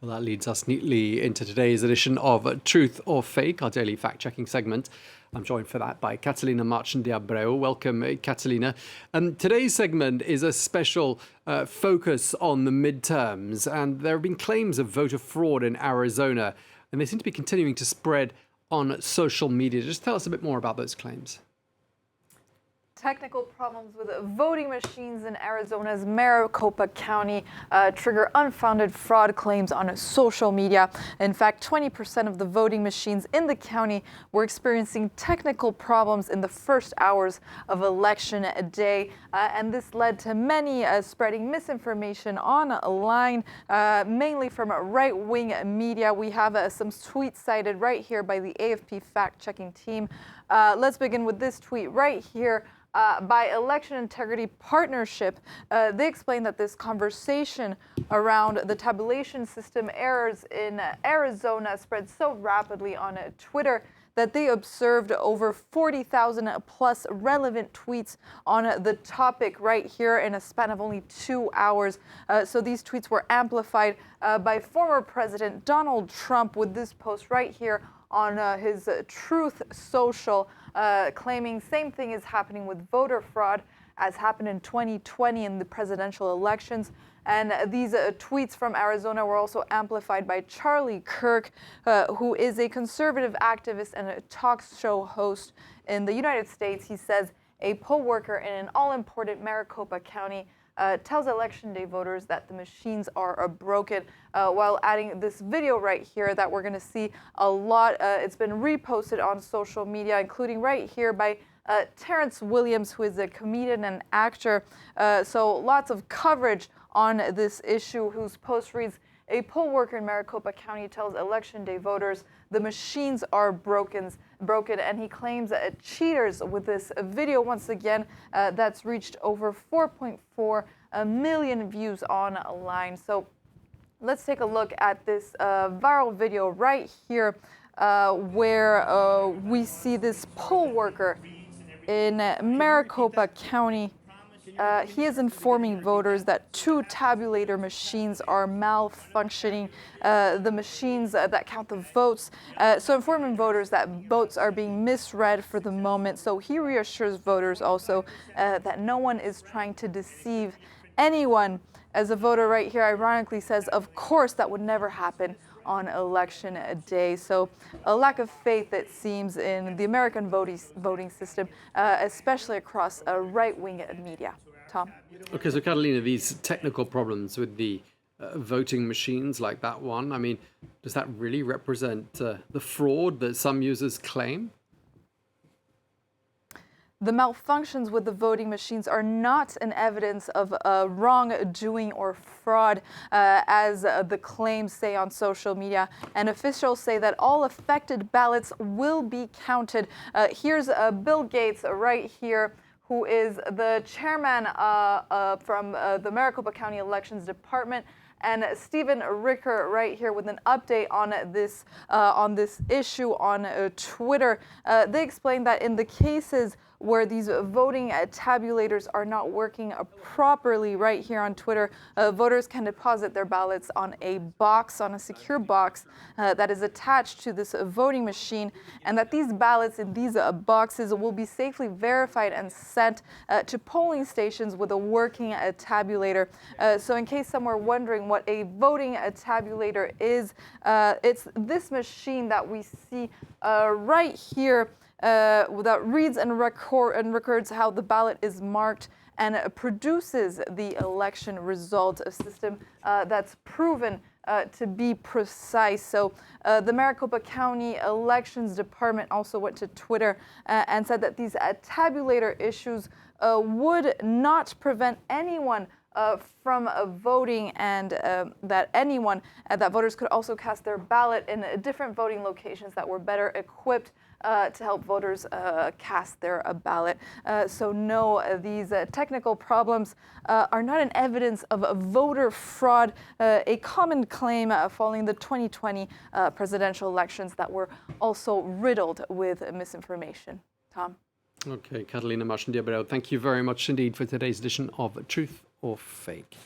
Well, that leads us neatly into today's edition of Truth or Fake, our daily fact-checking segment. I'm joined for that by Catalina Marchin-de-Abreu. Welcome, Catalina. Today's segment is a special focus on the midterms, and there have been claims of voter fraud in Arizona, and they seem to be continuing to spread on social media. Just tell us a bit more about those claims. Technical problems with voting machines in Arizona's Maricopa County trigger unfounded fraud claims on social media. In fact, 20% of the voting machines in the county were experiencing technical problems in the first hours of election day. And this led to many spreading misinformation online, mainly from right-wing media. We have some tweets cited right here by the AFP fact-checking team. Let's begin with this tweet right here. By Election Integrity Partnership, they explain that this conversation around the tabulation system errors in Arizona spread so rapidly on Twitter that they observed over 40,000 plus relevant tweets on the topic right here in a span of only 2 hours. So these tweets were amplified by former President Donald Trump with this post right here on his Truth Social, claiming same thing is happening with voter fraud as happened in 2020 in the presidential elections. And these tweets from Arizona were also amplified by Charlie Kirk, who is a conservative activist and a talk show host in the United States. He says a poll worker in an all-important Maricopa County tells election day voters that the machines are broken, while adding this video right here that we're going to see a lot. It's been reposted on social media, including right here by Terrence Williams, who is a comedian and actor. So lots of coverage on this issue, whose post reads, "A poll worker in Maricopa County tells election day voters the machines are broken," and he claims cheaters with this video. Once again, that's reached over 4.4 million views online. So let's take a look at this viral video right here, where we see this poll worker in Maricopa County. He is informing voters that 2 tabulator machines are malfunctioning, the machines that count the votes. So informing voters that votes are being misread for the moment. So he reassures voters also that no one is trying to deceive anyone. As a voter right here ironically says, of course that would never happen on election day. So a lack of faith, it seems, in the American voting system, especially across right-wing media. Tom? Okay, so Catalina, these technical problems with the voting machines like that one, I mean, does that really represent the fraud that some users claim? The malfunctions with the voting machines are not an evidence of wrongdoing or fraud, as the claims say on social media. And officials say that all affected ballots will be counted. Here's Bill Gates right here, who is the chairman from the Maricopa County Elections Department, and Stephen Ricker right here with an update on this issue on Twitter. They explain that in the cases where these voting tabulators are not working properly right here on Twitter, voters can deposit their ballots on a box, on a secure box that is attached to this voting machine, and that these ballots in these boxes will be safely verified and sent to polling stations with a working tabulator. So in case some were wondering what a voting tabulator is, it's this machine that we see right here, that reads and records how the ballot is marked and produces the election result, a system that's proven to be precise. So the Maricopa County Elections Department also went to Twitter and said that these tabulator issues would not prevent anyone from voting, and that voters could also cast their ballot in different voting locations that were better equipped to help voters cast their ballot. So no, these technical problems are not an evidence of voter fraud, a common claim following the 2020 presidential elections that were also riddled with misinformation. Tom? Okay, Catalina Marchin-de-Abreu, thank you very much indeed for today's edition of Truth or Fake.